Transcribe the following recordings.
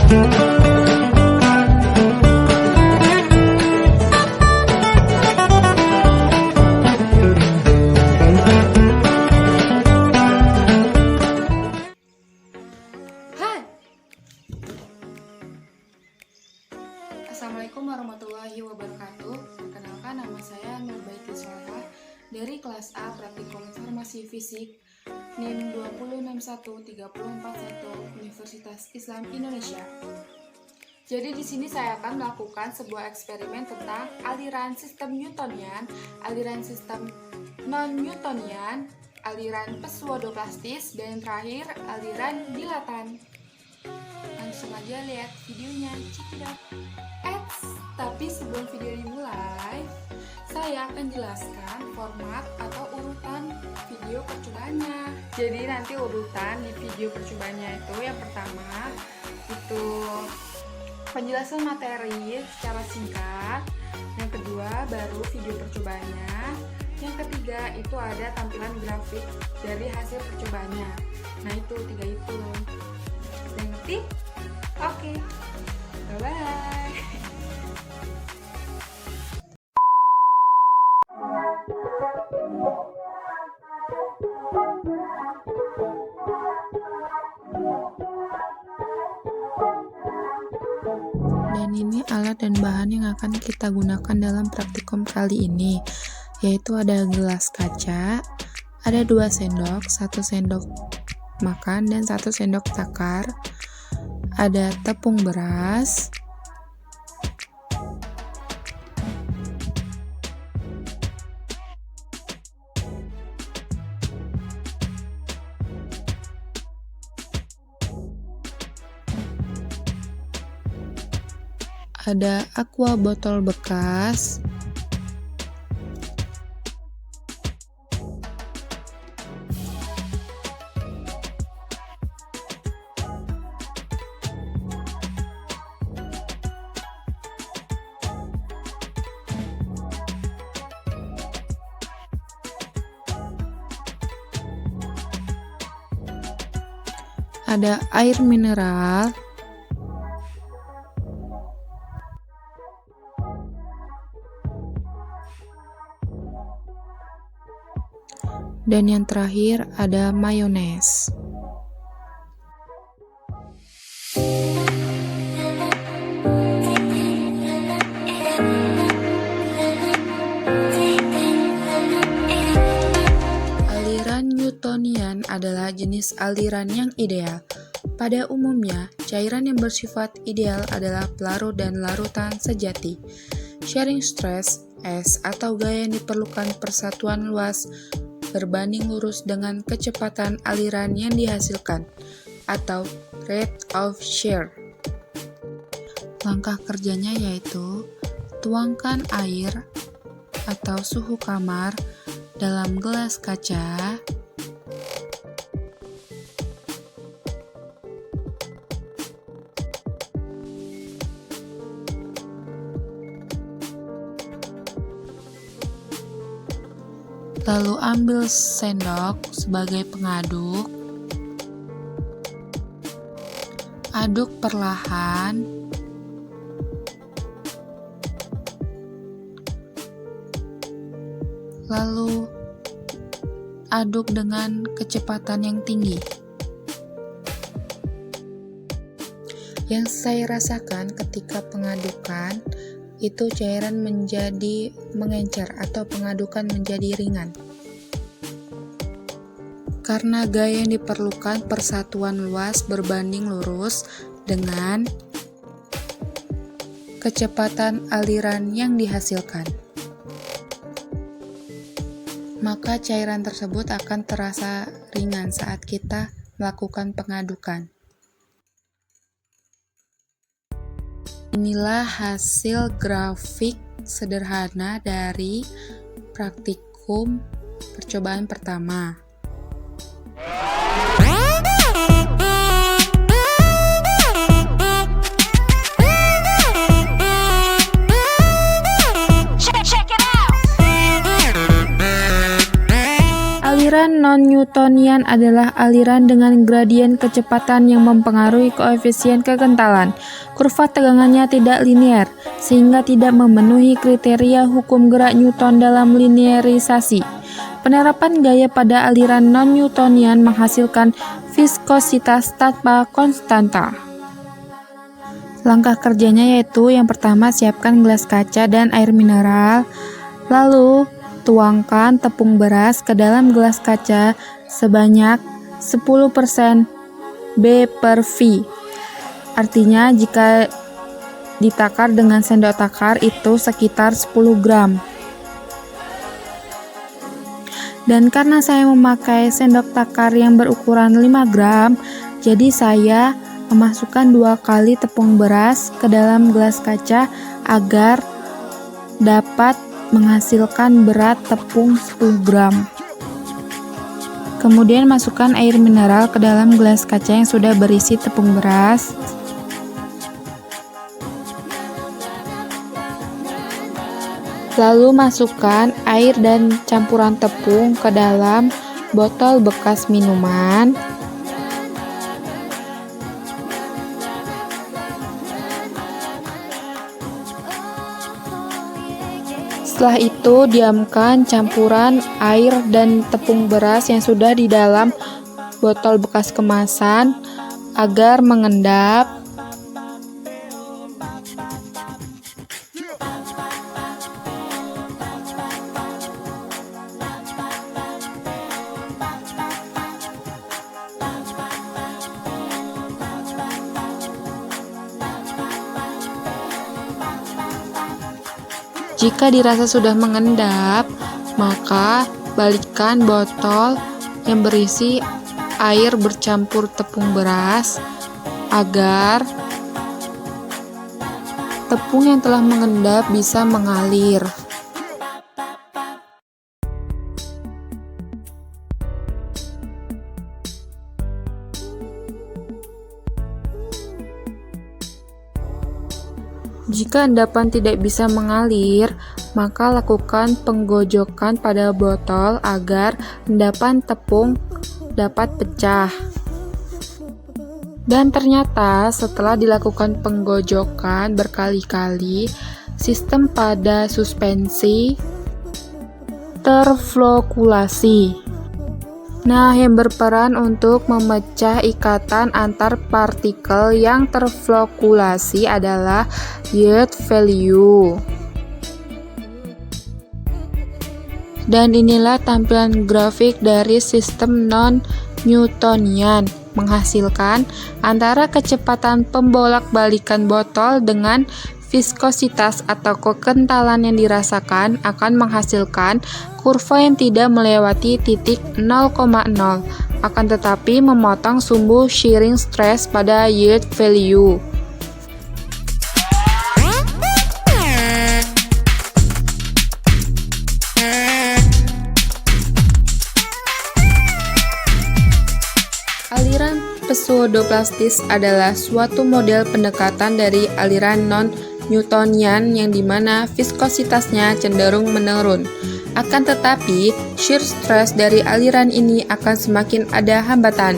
Assalamualaikum warahmatullahi wabarakatuh. Perkenalkan, nama saya Nurbaiti Soleha dari kelas A Praktikum Farmasi Fisik NIM 2061341 Universitas Islam Indonesia. Jadi di sini saya akan melakukan sebuah eksperimen tentang aliran sistem Newtonian, aliran sistem non-Newtonian, aliran pseudoplastis, dan yang terakhir aliran dilatan. Langsung aja lihat videonya, cekidot. Tapi sebelum video dimulai, saya akan jelaskan format atau urutan video percobaannya. Jadi nanti urutan di video percobaannya itu yang pertama itu penjelasan materi secara singkat, yang kedua baru video percobaannya, yang ketiga itu ada tampilan grafik dari hasil percobaannya. Nah itu tiga itu. Sudah ngerti? Oke. Bye-bye. Dan ini alat dan bahan yang akan kita gunakan dalam praktikum kali ini, yaitu ada gelas kaca, ada 2 sendok, 1 sendok makan dan 1 sendok takar, ada tepung beras, ada aqua botol bekas, ada air mineral, dan yang terakhir ada mayones. Aliran Newtonian adalah jenis aliran yang ideal. Pada umumnya, cairan yang bersifat ideal adalah pelarut dan larutan sejati. Shearing stress, S, atau gaya yang diperlukan persatuan luas berbanding lurus dengan kecepatan aliran yang dihasilkan, atau rate of shear. Langkah kerjanya yaitu tuangkan air atau suhu kamar dalam gelas kaca, lalu ambil sendok sebagai pengaduk, aduk perlahan, lalu aduk dengan kecepatan yang tinggi. Yang saya rasakan ketika pengadukan itu cairan menjadi mengencer atau pengadukan menjadi ringan. Karena gaya yang diperlukan persatuan luas berbanding lurus dengan kecepatan aliran yang dihasilkan. Maka cairan tersebut akan terasa ringan saat kita melakukan pengadukan. Inilah hasil grafik sederhana dari praktikum percobaan pertama. Aliran non-Newtonian adalah aliran dengan gradien kecepatan yang mempengaruhi koefisien kekentalan. Kurva tegangannya tidak linear, sehingga tidak memenuhi kriteria hukum gerak Newton dalam linearisasi. Penerapan gaya pada aliran non-Newtonian menghasilkan viskositas tanpa konstanta. Langkah kerjanya yaitu yang pertama, siapkan gelas kaca dan air mineral, lalu tuangkan tepung beras ke dalam gelas kaca sebanyak 10% B/V. Artinya jika ditakar dengan sendok takar itu sekitar 10 gram. Dan karena saya memakai sendok takar yang berukuran 5 gram, jadi saya memasukkan 2 kali tepung beras ke dalam gelas kaca agar dapat menghasilkan berat tepung 10 gram. Kemudian masukkan air mineral ke dalam gelas kaca yang sudah berisi tepung beras. Lalu masukkan air dan campuran tepung ke dalam botol bekas minuman. Setelah itu, diamkan campuran air dan tepung beras yang sudah di dalam botol bekas kemasan agar mengendap. Jika dirasa sudah mengendap, maka balikkan botol yang berisi air bercampur tepung beras agar tepung yang telah mengendap bisa mengalir. Jika endapan tidak bisa mengalir, maka lakukan penggojokan pada botol agar endapan tepung dapat pecah. Dan ternyata setelah dilakukan penggojokan berkali-kali, sistem pada suspensi terflokulasi. Nah, yang berperan untuk memecah ikatan antar partikel yang terflokulasi adalah yield value. Dan inilah tampilan grafik dari sistem non-Newtonian, menghasilkan antara kecepatan pembolak-balikan botol dengan viskositas atau kekentalan yang dirasakan akan menghasilkan kurva yang tidak melewati titik 0,0, akan tetapi memotong sumbu shearing stress pada yield value. Aliran pseudoplastis adalah suatu model pendekatan dari aliran non-Newtonian yang dimana viskositasnya cenderung menurun. Akan tetapi, shear stress dari aliran ini akan semakin ada hambatan.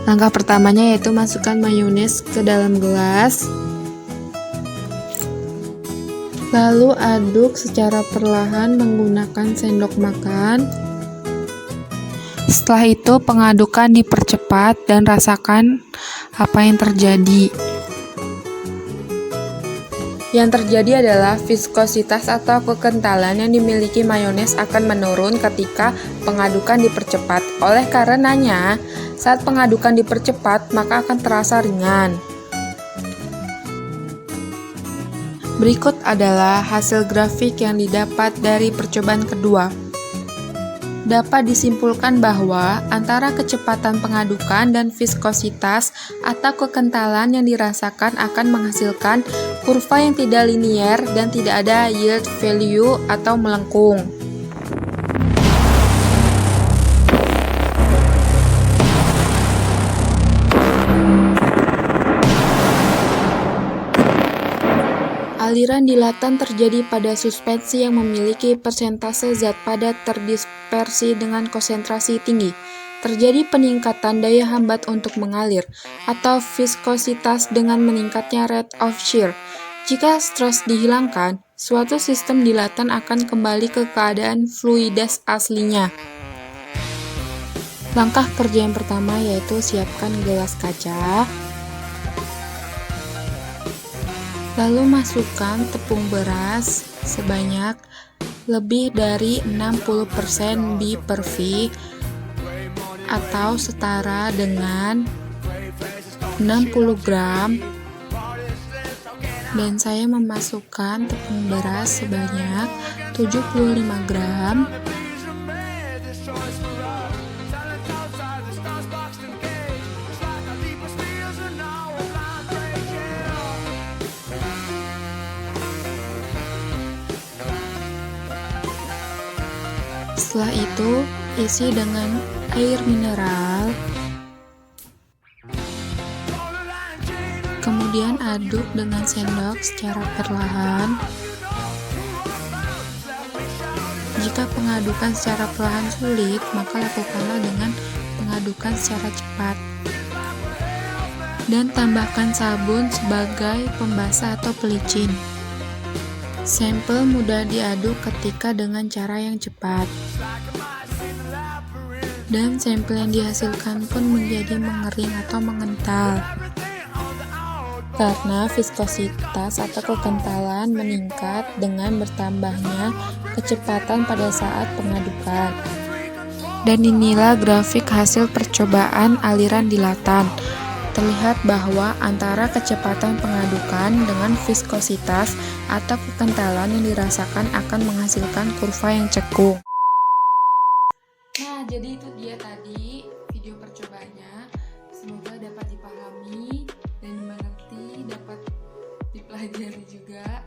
Langkah pertamanya yaitu masukkan mayones ke dalam gelas. Lalu aduk secara perlahan menggunakan sendok makan. Setelah itu pengadukan dipercepat dan rasakan apa yang terjadi. Yang terjadi adalah viskositas atau kekentalan yang dimiliki mayones akan menurun ketika pengadukan dipercepat. Oleh karenanya, saat pengadukan dipercepat, maka akan terasa ringan. Berikut adalah hasil grafik yang didapat dari percobaan kedua. Dapat disimpulkan bahwa antara kecepatan pengadukan dan viskositas atau kekentalan yang dirasakan akan menghasilkan kurva yang tidak linier dan tidak ada yield value atau melengkung. Aliran dilatan terjadi pada suspensi yang memiliki persentase zat padat terdispersi dengan konsentrasi tinggi. Terjadi peningkatan daya hambat untuk mengalir, atau viskositas dengan meningkatnya rate of shear. Jika stres dihilangkan, suatu sistem dilatan akan kembali ke keadaan fluidas aslinya. Langkah kerja yang pertama yaitu siapkan gelas kaca. Lalu masukkan tepung beras sebanyak lebih dari 60% B/V atau setara dengan 60 gram, dan saya memasukkan tepung beras sebanyak 75 gram. Setelah itu, isi dengan air mineral. Kemudian aduk dengan sendok secara perlahan. Jika pengadukan secara perlahan sulit, maka lakukanlah dengan pengadukan secara cepat. Dan tambahkan sabun sebagai pembasah atau pelicin. Sampel mudah diaduk ketika dengan cara yang cepat. Dan sampel yang dihasilkan pun menjadi mengering atau mengental. Karena viskositas atau kekentalan meningkat dengan bertambahnya kecepatan pada saat pengadukan. Dan inilah grafik hasil percobaan aliran dilatan. Terlihat bahwa antara kecepatan pengadukan dengan viskositas atau kekentalan yang dirasakan akan menghasilkan kurva yang cekung. Nah, jadi itu dia tadi video percobaannya. Semoga dapat dipahami dan dimengerti, dapat dipelajari juga.